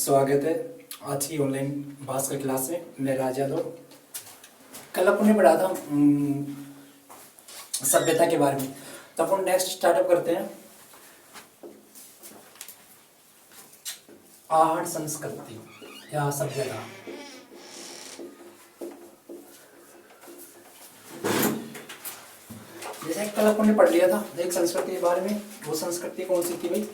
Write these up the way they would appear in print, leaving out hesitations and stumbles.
स्वागत है आज की ऑनलाइन भास्कर क्लास में। मैं राज यादव। कल अपन ने पढ़ा था सभ्यता के बारे में, तो अपन नेक्स्ट स्टार्टअप करते हैं आहट संस्कृति या सभ्यता। जैसे कल अपन ने पढ़ लिया था एक संस्कृति के बारे में, वो संस्कृति कौन सी थी भाई?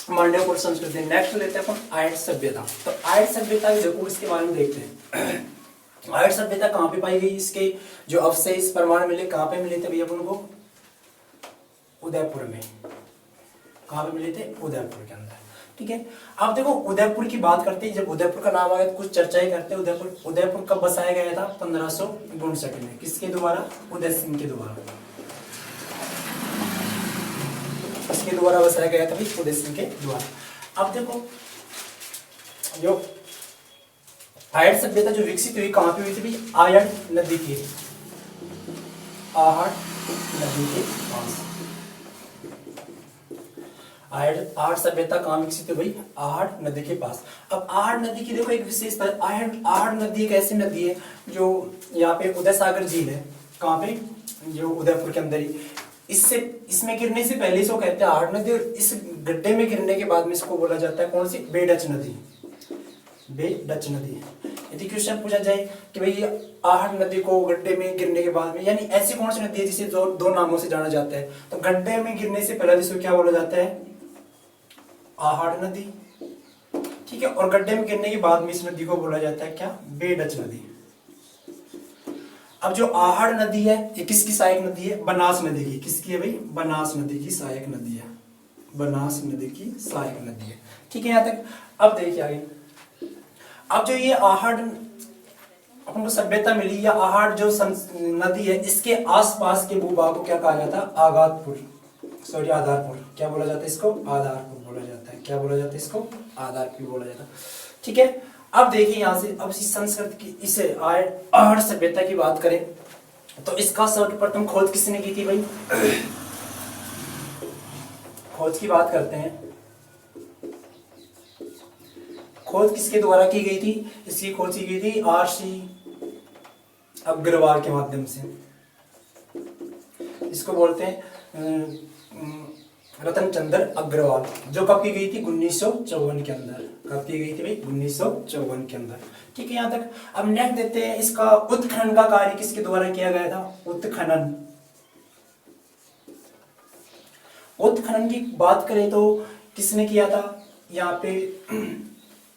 मांडवपुर संस्कृति। नेक्स्ट लेते हैं अपन आयट सभ्यता। तो आयट सभ्यता देखो, इसके बारे में देखते हैं। आयट सभ्यता कहाँ पे पाई गई? इसके जो अवशेष प्रमाण मिले कहाँ पे मिले थे भैया अपन को? उदयपुर में। कहाँ पे मिले थे? उदयपुर के अंदर। ठीक है, अब देखो उदयपुर की बात करते हैं। जब उदयपुर का नाम आ गया तो कुछ चर्चा ही करते हैं। उदयपुर कब बसाया गया था? 1559 में। किसके द्वारा? उदय सिंह के द्वारा। किसके द्वारा बसाया गया था भाई? उदय सिंह के द्वारा। अब देखो जो आयट सभ्यता जो विकसित हुई कहां पे हुई थी भाई? आयट नदी के, आहट नदी के पास। आयट सभ्यता कहां विकसित हुई भाई? आहट नदी के पास। अब आहट नदी की देखो एक विशेषता है। आहट नदी एक ऐसी नदी है जो यहाँ पे उदय सागर झील है। कहां पे? जो उदयपुर के अंदर ही। इसमें गिरने से पहले इसको कहते हैं आहट नदी, और इस गड्ढे में गिरने के बाद में इसको बोला जाता है कौन सी? बेडच नदी। बेडच नदी। यदि क्वेश्चन पूछा जाए कि भाई आहट नदी को गड्ढे में गिरने के बाद में, यानी ऐसी कौन सी नदी है जिसे दो नामों से जाना जाता है? तो गड्ढे में गिरने से पहले इसको क्या बोला जाता है? आहट नदी। ठीक है, और गड्ढे में गिरने के बाद में इस नदी को बोला जाता है क्या? बेडच नदी। अब जो आहट नदी है ये किसकी सहायक नदी है? बनास नदी की। किसकी है भाई? बनास नदी की सहायक नदी है। बनास नदी की सहायक नदी है। ठीक है, यहां तक। अब देखिए आगे। अब जो ये आहट अपन को सभ्यता मिली, या आहट जो नदी है, इसके आसपास के भूभाग को क्या कहा जाता है? आधारपुर। क्या बोला जाता है इसको? आधारपुर बोला जाता है। क्या बोला जाता है इसको? आधारपुर बोला जाता है। ठीक है, अब देखिए यहां से, अब इस संस्कृत की, इसे आहट सभ्यता की बात करें तो इसका सर्वप्रथम खोज किसने की थी भाई? खोज की बात करते हैं। खोज किसके द्वारा की गई थी? इसकी खोज की गई थी आर.सी. अग्रवाल के माध्यम से। इसको बोलते हैं रतन चंद्र अग्रवाल। जो कब की गई थी? 1954 के अंदर। कब की गई थी भाई? 1954 के अंदर। ठीक है, यहां तक। अब नेक्स्ट देते हैं, इसका उत्खनन का कार्य किसके द्वारा किया गया था? उत्खनन। उत्खनन की बात करें तो किसने किया था? यहाँ पे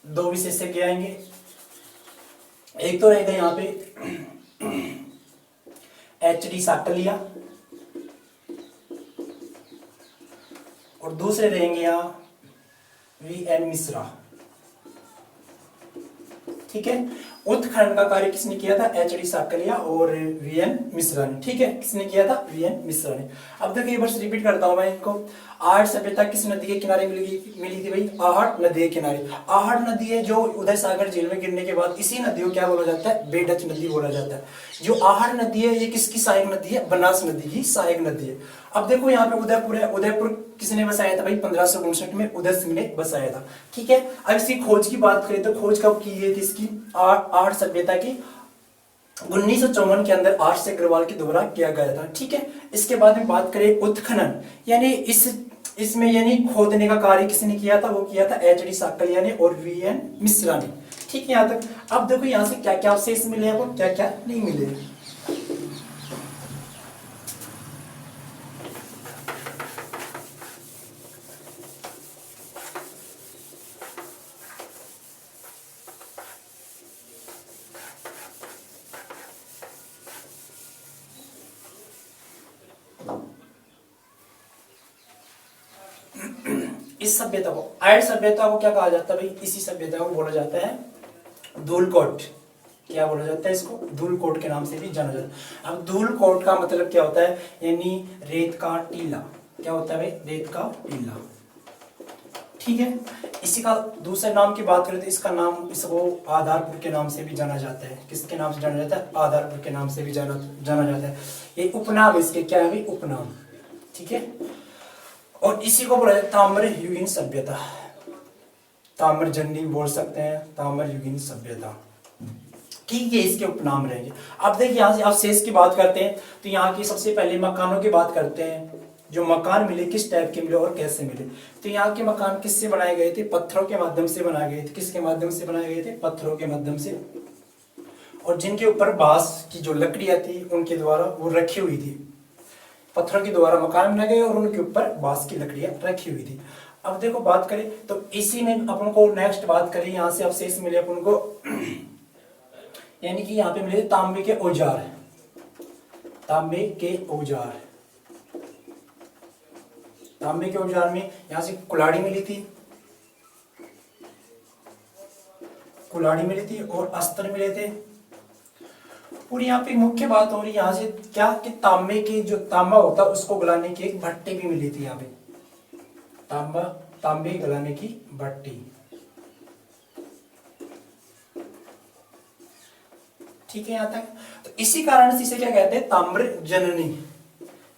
दो विशेषज्ञ आएंगे। एक तो रहेगा यहाँ पे H.D. साकलिया, और दूसरे रहेंगे यहाँ V.N. मिश्रा। ठीक है, उत्खनन का कार्य किसने किया था? H.D. साकलिया और V.N. मिश्रा ने। ठीक है, किसने किया था? V.N. मिश्रा ने। अब देखिए एक बार रिपीट करता हूं मैं इनको। आहट सभ्यता किस नदी के किनारे मिली थी भाई? आहट नदी के किनारे। आहट नदी है जो उदय सागर झील में गिरने के बाद, इसी नदी को क्या बोला जाता है? बेडच नदी बोला जाता है। जो आहट नदी है ये किसकी सहायक नदी है? बनास नदी की सहायक नदी है। अब देखो यहाँ पे उदयपुर है। उदयपुर किसने बसाया था भाई? 1559 में उदय सिंह ने बसाया था। ठीक है, अब इसकी खोज की बात करें तो खोज कब की गई थी इसकी? आहट सभ्यता की 1954 के अंदर आर.सी. अग्रवाल के द्वारा किया गया था। ठीक है, इसके बाद में बात करें उत्खनन, यानी इसमें यानी खोदने का कार्य किसने किया था? वो किया था H.D. साकलिया ने और V.N. मिश्रा ने। ठीक है, यहाँ तक। अब देखो यहाँ से क्या क्या अवशेष मिले हैं, क्या क्या नहीं मिले। इस सभ्यता को, आयट सभ्यता को क्या कहा जाता है भाई? इसी सभ्यता को बोला जाता है धूलकोट। क्या बोला जाता है इसको? धूलकोट के नाम से भी जाना जाता है। अब धूलकोट का मतलब क्या होता है? यानी रेत का टीला। क्या होता है भाई? रेत का टीला। ठीक है, इसी का दूसरे नाम की बात करें तो इसका नाम, इसको आधारपुर के नाम से भी जाना जाता है। किसके नाम से जाना जाता है? आधारपुर के नाम से भी जाना जाता है। ये उपनाम इसके क्या है भाई? उपनाम। ठीक है, और इसी को बोला जाता है ताम्रयुगीन सभ्यता। ताम्रजन्य बोल सकते हैं, ताम्रयुगीन सभ्यता। ठीक है, इसके उपनाम रहेंगे। अब देखिए यहाँ से अवशेष की बात करते हैं, तो यहाँ की सबसे पहले मकानों की बात करते हैं। जो मकान मिले किस टाइप के मिले और कैसे मिले। तो यहाँ के मकान किससे बनाए गए थे, पत्थरों के माध्यम से बनाए गए थे। किसके माध्यम से बनाए गए थे, पत्थरों के माध्यम से। और जिनके ऊपर बांस की जो लकड़ियां थी उनके द्वारा वो रखी हुई थी। पत्थरों के द्वारा मकान बनाए गए और उनके ऊपर बांस की लकड़ियां रखी हुई थी। अब देखो बात करें तो इसी में अपन को नेक्स्ट बात करें, यहाँ से अवशेष मिले अपन को यानी कि यहाँ पे मिले थे तांबे के औजार। तांबे के औजार, तांबे के औजार में यहाँ से कुल्हाड़ी मिली थी, कुल्हाड़ी मिली थी और अस्त्र मिले थे। और यहाँ पे मुख्य बात हो रही यहाँ से क्या कि तांबे के जो तांबा होता है उसको गलाने की एक भट्टी भी मिली थी। यहाँ पे तांबे गलाने की भट्टी। ठीक है यहाँ तक। तो इसी कारण से इसे क्या कहते हैं, ताम्र जननी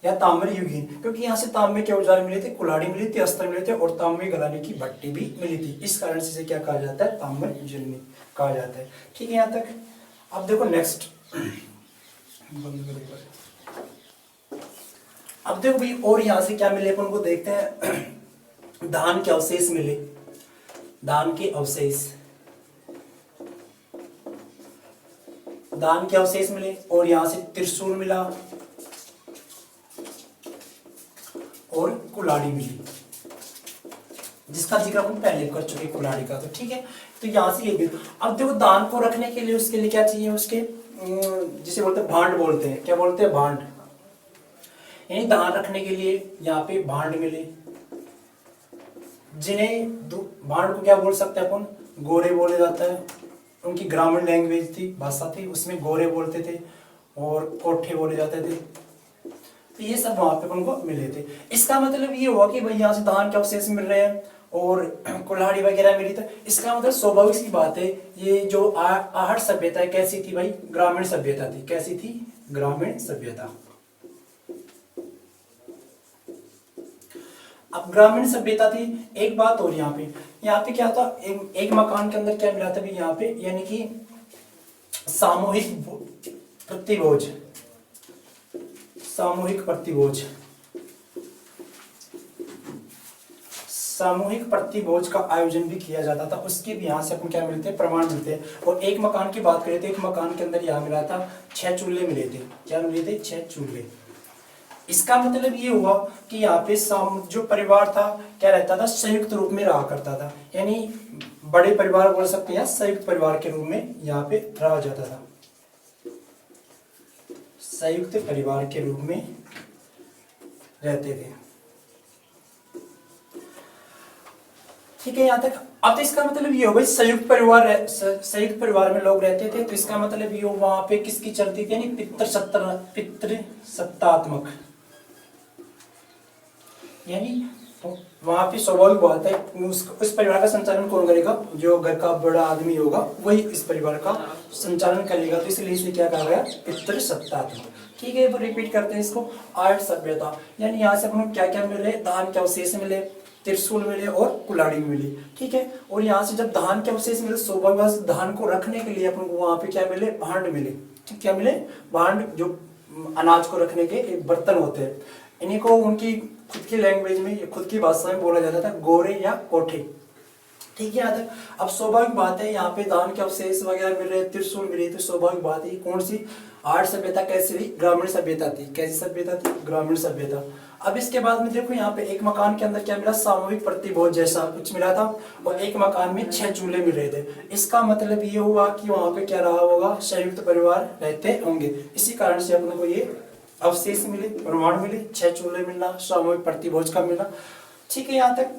या ताम्र युगीन, क्योंकि यहाँ से तांबे के औजार मिले थे, कुल्हाड़ी मिली थी, अस्त्र मिले थे और तांबे गलाने की भट्टी भी मिली थी। इस कारण से इसे क्या कहा जाता है, ताम्र जननी कहा जाता है। ठीक है यहाँ तक। अब देखो नेक्स्ट, अब देखो भाई और यहाँ से क्या मिले अपन को देखते हैं। धान के अवशेष मिले, धान के अवशेष, धान के अवशेष मिले और यहाँ से त्रिशूल मिला और कुल्हाड़ी मिली, जिसका जिक्र हम पहले कर चुके कुल्हाड़ी का। तो ठीक है, तो यहाँ से ये भी। अब देखो दान को रखने के लिए उसके लिए क्या चाहिए, उसके जिसे बोलते हैं भांड बोलते हैं। क्या बोलते हैं, भांड। यानी दान रखने के लिए यहाँ पे भांड मिले, जिन्हें भांड को क्या बोल सकते हैं अपन, गोरे बोले जाता है। उनकी ग्रामीण लैंग्वेज थी, भाषा थी, उसमें गोरे बोलते थे और कोठे बोले जाते थे। तो ये सब वहां पे उनको मिले थे। इसका मतलब ये हुआ कि भाई यहाँ से धान के अवशेष मिल रहे हैं और कुल्हाड़ी वगैरह मिली। तो इसका मतलब स्वाभाविक सी बात है, ये जो आहट सभ्यता है कैसी थी भाई, ग्रामीण सभ्यता थी। कैसी थी, ग्रामीण सभ्यता। अब ग्रामीण सभ्यता थी। एक बात और यहाँ पे क्या था, एक मकान के अंदर क्या मिला था भी यहाँ पे, यानी कि सामूहिक प्रतिभोज, सामूहिक प्रतिभोज, सामूहिक प्रतिभोज का आयोजन भी किया जाता था। उसके भी यहाँ से अपन क्या मिलते हैं, प्रमाण मिलते हैं। और एक मकान की बात करें तो एक मकान के अंदर यहाँ मिला था 6 चूल्हे मिले थे। क्या मिले थे, 6 चूल्हे। इसका मतलब ये हुआ कि यहाँ पे जो परिवार था क्या रहता था, संयुक्त रूप में रहा करता था। यानी बड़े परिवार बोल सकते हैं, संयुक्त परिवार के रूप में यहाँ पे रहा जाता था। संयुक्त परिवार के रूप में रहते थे। ठीक है यहाँ तक। अब तो इसका मतलब ये हो गई संयुक्त परिवार में लोग रहते थे। तो इसका मतलब ये हो वहां पे किसकी चलती थी, यानी पितृसत्तात्मक, यानी वहां पे स्वाभाविक बात है उस परिवार का संचालन कौन करेगा, जो घर का बड़ा आदमी होगा वही इस परिवार का संचालन करेगा। तो इसलिए इसे क्या कहा गया, पितृसत्तात्मक। ठीक है, तो रिपीट करते हैं इसको। आहट सभ्यता, यानी यहाँ से अपन क्या क्या मिले, धान के अवशेष मिले, त्रिशूल मिले और कुल्हाड़ी मिली। ठीक है, और यहाँ से जब धान के अवशेष मिले, स्वाभाविक धान को रखने के लिए अपन को वहां पे क्या मिले, भांड मिले। ठीक, क्या मिले, भांड, जो अनाज को रखने के एक बर्तन होते हैं। इन्हीं को उनकी खुद की लैंग्वेज में, खुद की भाषा में बोला जाता था गोरे या कोठे। ठीक है, यहाँ तक। अब स्वाभाविक बात है यहाँ पे धान के अवशेष वगैरह मिल रहे, त्रिशूल मिले, तो स्वाभाविक बात है कौन सी, आहट सभ्यता कैसी थी, ग्रामीण सभ्यता थी। कैसी सभ्यता थी, ग्रामीण सभ्यता। अब इसके बाद में देखो यहाँ पे एक मकान के अंदर क्या मिला, सामूहिक प्रतिभोज जैसा कुछ मिला था। और एक मकान में 6 चूल्हे मिल रहे थे। इसका मतलब ये हुआ कि वहां पे क्या रहा होगा, संयुक्त परिवार रहते होंगे। इसी कारण से अपने को ये अवशेष मिले, प्रमाण मिले, 6 चूल्हे मिलना, सामूहिक प्रतिभोज का मिलना। ठीक है यहाँ तक।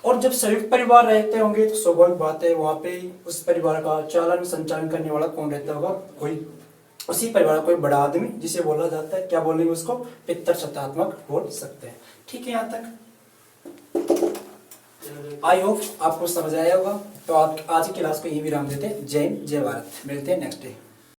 और जब संयुक्त परिवार रहते होंगे तो स्वाभाविक बात है वहां पे उस परिवार का चालन संचालन करने वाला कौन रहता होगा, कोई उसी परिवार कोई बड़ा आदमी, जिसे बोला जाता है, क्या बोलेंगे उसको, पितृसत्तात्मक बोल सकते हैं। ठीक है यहाँ तक। आई होप आपको समझ आया होगा। तो आज की क्लास को यही विराम देते हैं। जय हिंद, जय भारत। मिलते हैं नेक्स्ट डे।